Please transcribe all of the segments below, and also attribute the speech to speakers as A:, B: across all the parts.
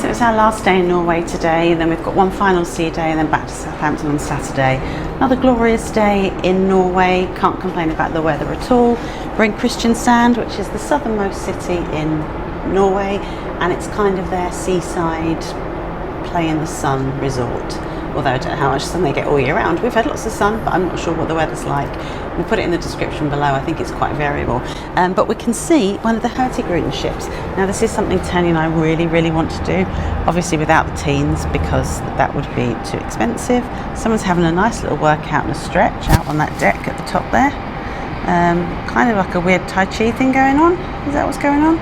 A: so it's our last day in Norway today, and then we've got one final sea day and then back to Southampton on Saturday. Another glorious day in Norway, can't complain about the weather at all. We're in Kristiansand, which is the southernmost city in Norway, and it's kind of their seaside play in the sun resort. Although I don't know how much sun they get all year round. We've had lots of sun, but I'm not sure what the weather's like. We'll put it in the description below. I think it's quite variable. But we can see one of the Hurtigruten ships. Now this is something Tony and I really want to do. Obviously without the teens, because that would be too expensive. Someone's having a nice little workout and a stretch out on that deck at the top there. Kind of like a weird Tai Chi thing going on. Is that what's going on?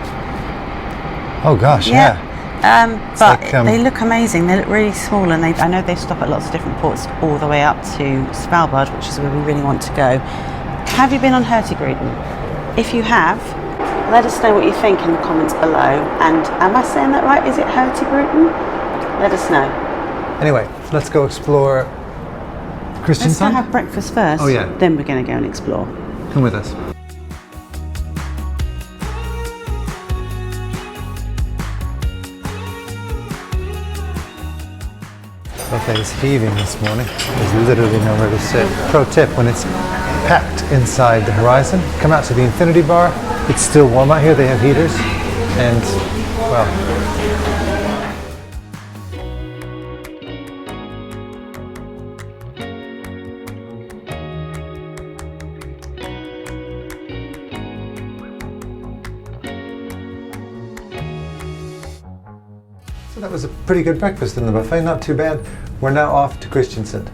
B: Oh gosh, yeah.
A: But like, they look amazing. They look really small, and I know they stop at lots of different ports all the way up to Svalbard, which is where we really want to go. Have you been on Hurtigruten? If you have, let us know what you think in the comments below. And am I saying that right? Is it Hurtigruten? Let us know.
B: Anyway, let's go explore Kristiansand.
A: Let's go have breakfast first.
B: Oh yeah.
A: Then we're going to go and explore.
B: Come with us. Okay, it's heaving this morning. There's literally nowhere to sit. Pro tip, when it's packed inside the horizon, come out to the infinity bar. It's still warm out here, they have heaters, and well. So that was a pretty good breakfast in the buffet, not too bad. We're now off to Kristiansand.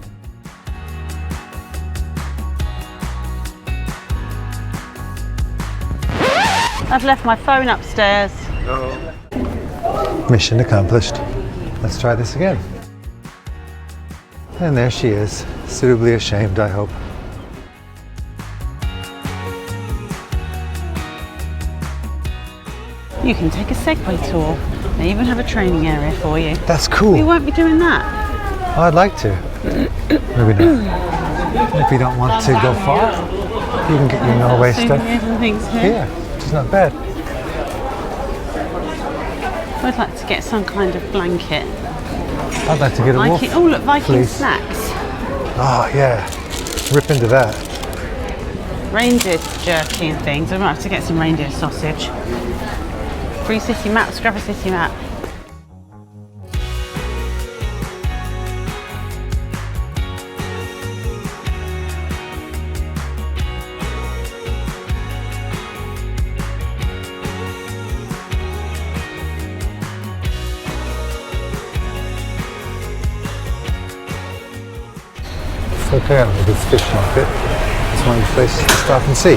A: I've left my phone upstairs.
B: Mission accomplished. Let's try this again. And there she is, suitably ashamed, I hope.
A: You can take a Segway tour. They even have a training area for you.
B: That's cool.
A: We won't be doing that.
B: Oh, I'd like to. Maybe not. If you don't want to go far, you can get your Norway stuff
A: And things here.
B: here, which is not bad.
A: I'd like to get some kind of blanket.
B: I'd like to get a wolf.
A: Viking, oh look, Viking
B: please.
A: snacks.
B: Oh yeah, rip into that.
A: Reindeer jerky and things. I might have to get some reindeer sausage. Free city map, let's grab a city map.
B: So apparently this fish market is one of the places to stop and see.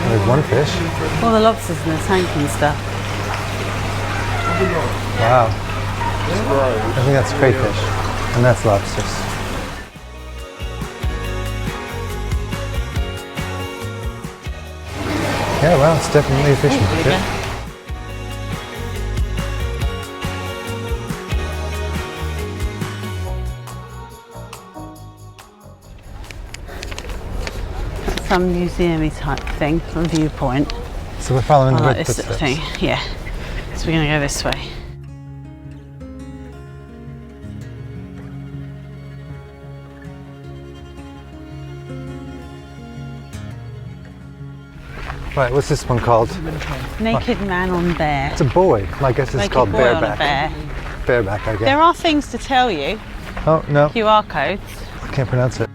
B: There's one fish.
A: All the lobsters in the tank and stuff.
B: Wow. I think that's crayfish, and that's lobsters. Yeah, well, it's definitely a fish market.
A: Some museum-y type thing, a viewpoint.
B: So we're following the
A: like
B: red
A: this sort of
B: footsteps.
A: thing, yeah. So we're going to go this way.
B: Right, what's this one called?
A: Naked man on bear.
B: It's a boy. I guess it's
A: Naked
B: called
A: boy on a
B: bareback.
A: bear.
B: Bareback, I guess.
A: There are things to tell you.
B: Oh, no.
A: QR codes.
B: I can't pronounce it.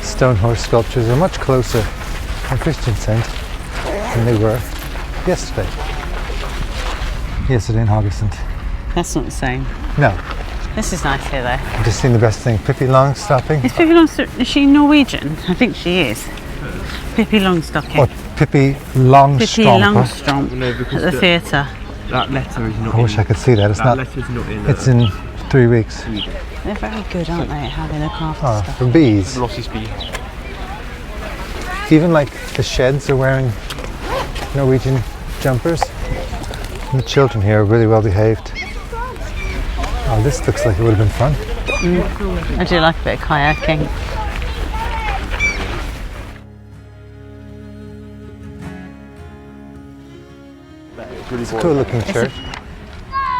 B: Stone horse sculptures are much closer in Kristiansand than they were yesterday. Yesterday in Haugesund.
A: That's not the same.
B: No,
A: This is nice here though.
B: I've just seen the best thing. Pippi Longstocking.
A: Is Pippi Longstocking, is she Norwegian? I think she is. Pippi Longstocking.
B: Or Pippi Longstromp.
A: Pippi Longstromp at the theatre.
C: That letter is not
B: I wish I could see that. It's not.
C: letter's not in.
B: It's in 3 weeks.
A: They're very good, aren't they, at how they look after
B: Oh,
A: stuff.
B: for bees.
C: Lossy speed.
B: Even like the sheds are wearing Norwegian jumpers. And the children here are really well behaved. Oh, this looks like it would have been fun.
A: I do like a bit of kayaking.
B: It's a cool looking church.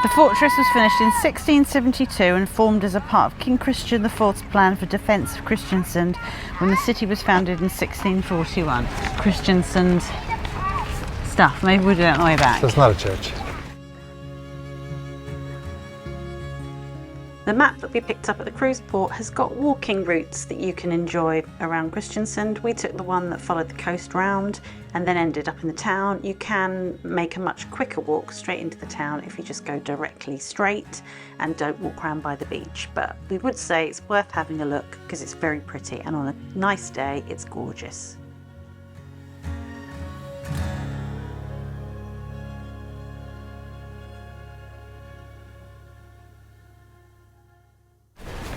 A: The fortress was finished in 1672 and formed as a part of King Christian IV's plan for defence of Kristiansand when the city was founded in 1641. Kristiansand stuff, maybe we'll do that on the way back.
B: So it's not a church.
A: The map that we picked up at the cruise port has got walking routes that you can enjoy around Kristiansand. We took the one that followed the coast round and then ended up in the town. You can make a much quicker walk straight into the town if you just go directly straight and don't walk around by the beach. But we would say it's worth having a look because it's very pretty, and on a nice day it's gorgeous.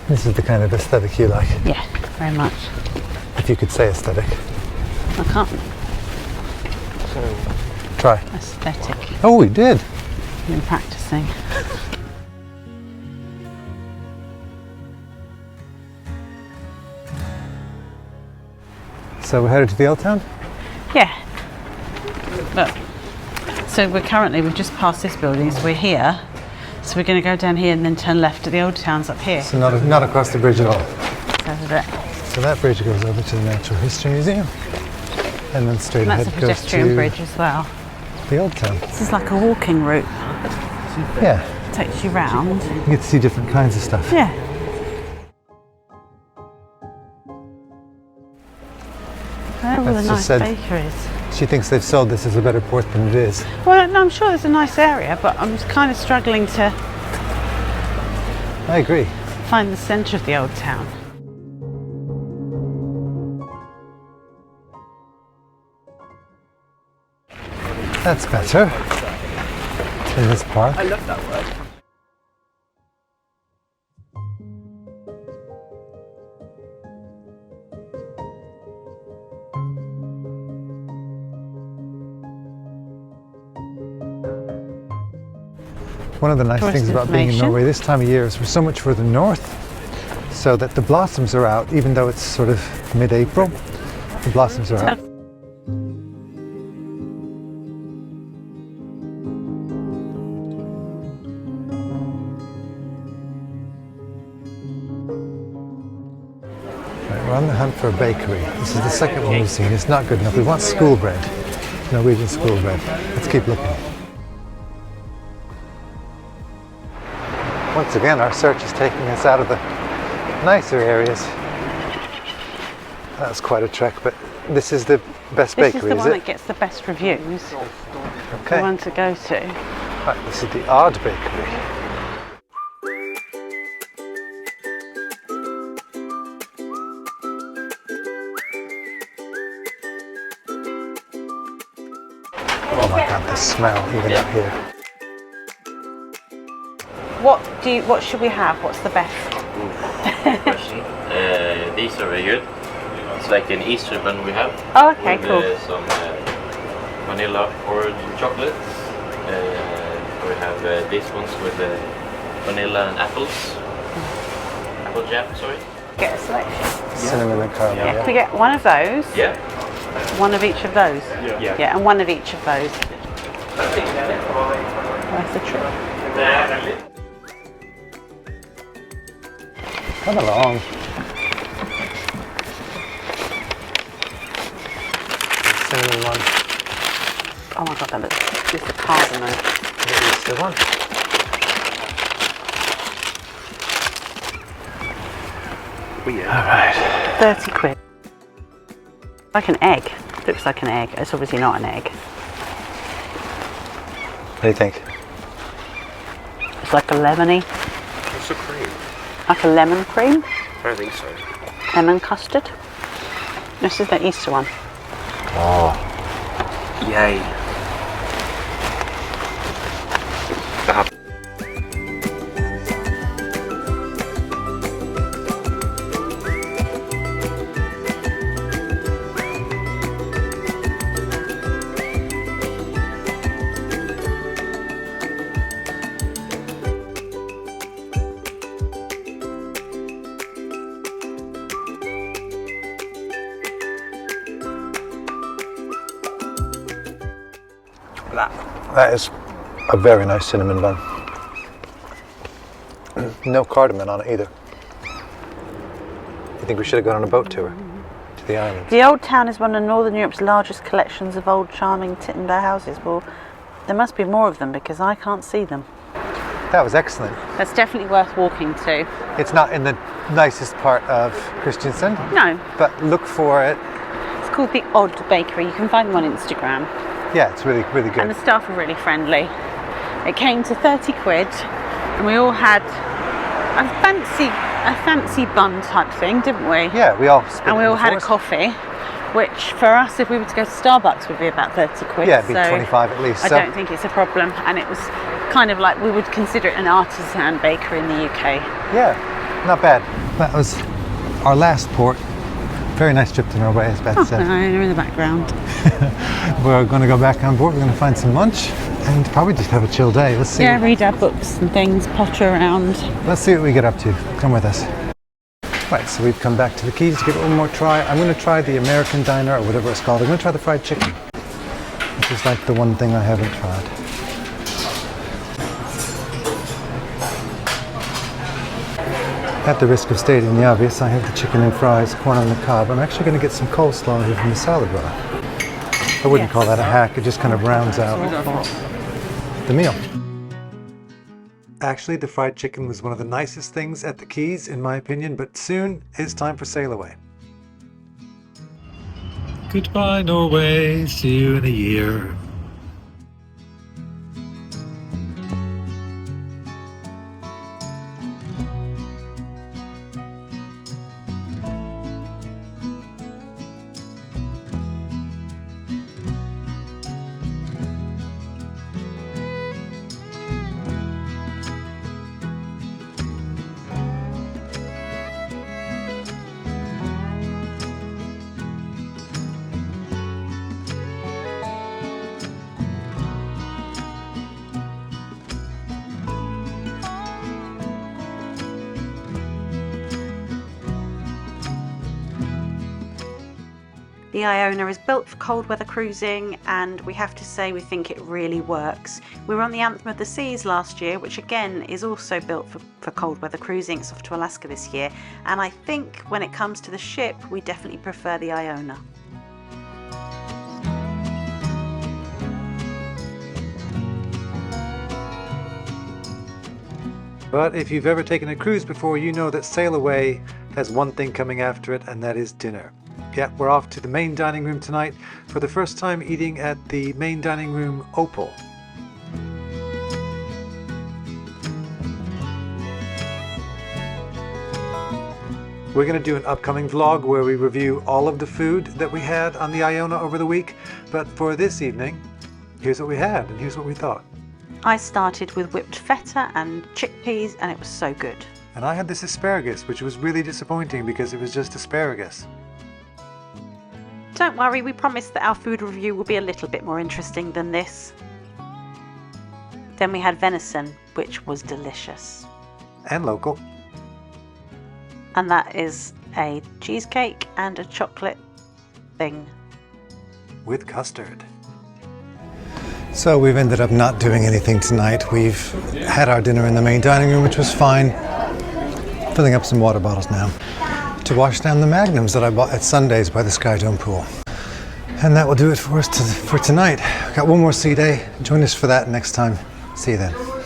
B: This is the kind of aesthetic you like.
A: Yeah, very much.
B: If you could say aesthetic.
A: I can't.
B: Try.
A: Aesthetic.
B: Oh, we did.
A: I've been practicing.
B: So we're headed to the old town?
A: Yeah. Look. So we've just passed this building, so we're here. So we're going to go down here and then turn left to the old towns up here.
B: So not across the bridge at all.
A: So over there.
B: So that bridge goes over to the Natural History Museum, and then straight
A: And
B: ahead
A: that's a
B: goes
A: pedestrian
B: to
A: bridge as well.
B: the old town.
A: This is like a walking route.
B: Yeah,
A: Takes you round.
B: you get to see different kinds of stuff.
A: Yeah. There are all the
B: That's
A: nice
B: just said-
A: bakeries.
B: She thinks they've sold this as a better port than it is.
A: Well, no, I'm sure there's a nice area, but I'm kind of struggling to
B: I agree.
A: find the centre of the old town.
B: That's better in this park.
C: I love that word.
B: One of the nice
A: Tourist
B: things about being in
A: information.
B: Norway this time of year is we're so much further north, so that the blossoms are out, even though it's sort of mid-April. The blossoms are out. Right, we're on the hunt for a bakery. This is the second one we've seen. It's not good enough. We want school bread, Norwegian school bread. Let's keep looking. Once again, our search is taking us out of the nicer areas. That was quite a trek, but this is the best
A: This
B: bakery,
A: is the
B: is
A: one
B: it?
A: that gets the best reviews.
B: Okay.
A: The one to go to.
B: Right, this is the Odd Bakery. Oh my god, the smell even up here.
A: What should we have? What's the best?
D: Good question. These are very good. It's like an Easter bun we have.
A: Oh, okay,
D: with,
A: cool.
D: Some vanilla or chocolate. We have these ones with vanilla and apples. Apple jam, sorry.
A: Get a selection.
B: Cinnamon and caramel.
A: Yeah. Can we get one of those?
D: Yeah.
A: One of each of those?
D: Yeah.
A: Yeah, and one of each of those. Where's the trick?
B: Come along. Cinnamon one.
A: Oh my god, that looks. This is the cardamom.
B: The Easter one. Alright.
A: 30 quid. Like an egg. Looks like an egg. It's obviously not an egg.
B: What do you think?
A: It's like a lemony.
C: What's the cream?
A: Like a lemon cream.
C: I don't think so.
A: Lemon custard. This is the Easter one.
C: Oh. Yay. that.
B: That is a very nice cinnamon bun. No cardamom on it either. You think we should have gone on a boat tour to the island?
A: The Old Town is one of Northern Europe's largest collections of old charming timber houses. Well, there must be more of them because I can't see them.
B: That was excellent.
A: That's definitely worth walking to.
B: It's not in the nicest part of Kristiansand.
A: No.
B: But look for it.
A: It's called the Odd Bakery. You can find them on Instagram.
B: Yeah, it's really, really good.
A: And the staff are really friendly. It came to 30 quid and we all had a fancy bun type thing, didn't we?
B: Yeah, we all split
A: And we
B: it
A: all
B: in
A: had a
B: fours.
A: coffee, which for us, if we were to go to Starbucks, would be about 30 quid.
B: Yeah, it'd be 25 at least.
A: I
B: so.
A: don't think it's a problem. And it was kind of like we would consider it an artisan bakery in the UK.
B: Yeah, not bad. That was our last port. Very nice trip to Norway, as Beth said.
A: No, they're in the background.
B: We're going to go back on board. We're going to find some lunch and probably just have a chill day. Let's see.
A: Yeah, read our books and things, potter around.
B: Let's see what we get up to. Come with us. Right, so we've come back to the Keys to give it one more try. I'm going to try the American diner or whatever it's called. I'm going to try the fried chicken. This is like the one thing I haven't tried. At the risk of stating the obvious, I have the chicken and fries, corn on the cob. I'm actually going to get some coleslaw here from the salad bar. I wouldn't call that a hack, it just kind of rounds out the meal. Actually, the fried chicken was one of the nicest things at the Keys, in my opinion, but soon it's time for sail away. Goodbye, Norway. See you in a year.
A: The Iona is built for cold weather cruising and we have to say we think it really works. We were on the Anthem of the Seas last year, which again is also built for cold weather cruising. It's off to Alaska this year, and I think when it comes to the ship we definitely prefer the Iona.
B: But if you've ever taken a cruise before, you know that Sail Away has one thing coming after it, and that is dinner. Yeah, we're off to the main dining room tonight, for the first time eating at the main dining room Opal. We're going to do an upcoming vlog where we review all of the food that we had on the Iona over the week, but for this evening, here's what we had and here's what we thought.
A: I started with whipped feta and chickpeas and it was so good.
B: And I had this asparagus, which was really disappointing because it was just asparagus.
A: Don't worry, we promised that our food review will be a little bit more interesting than this. Then we had venison, which was delicious.
B: And local.
A: And that is a cheesecake and a chocolate thing.
B: With custard. So we've ended up not doing anything tonight. We've had our dinner in the main dining room, which was fine. Filling up some water bottles now to wash down the magnums that I bought at Sundays by the Sky Dome pool. And that will do it for us for tonight. We've got one more sea day. Join us for that next time. See you then.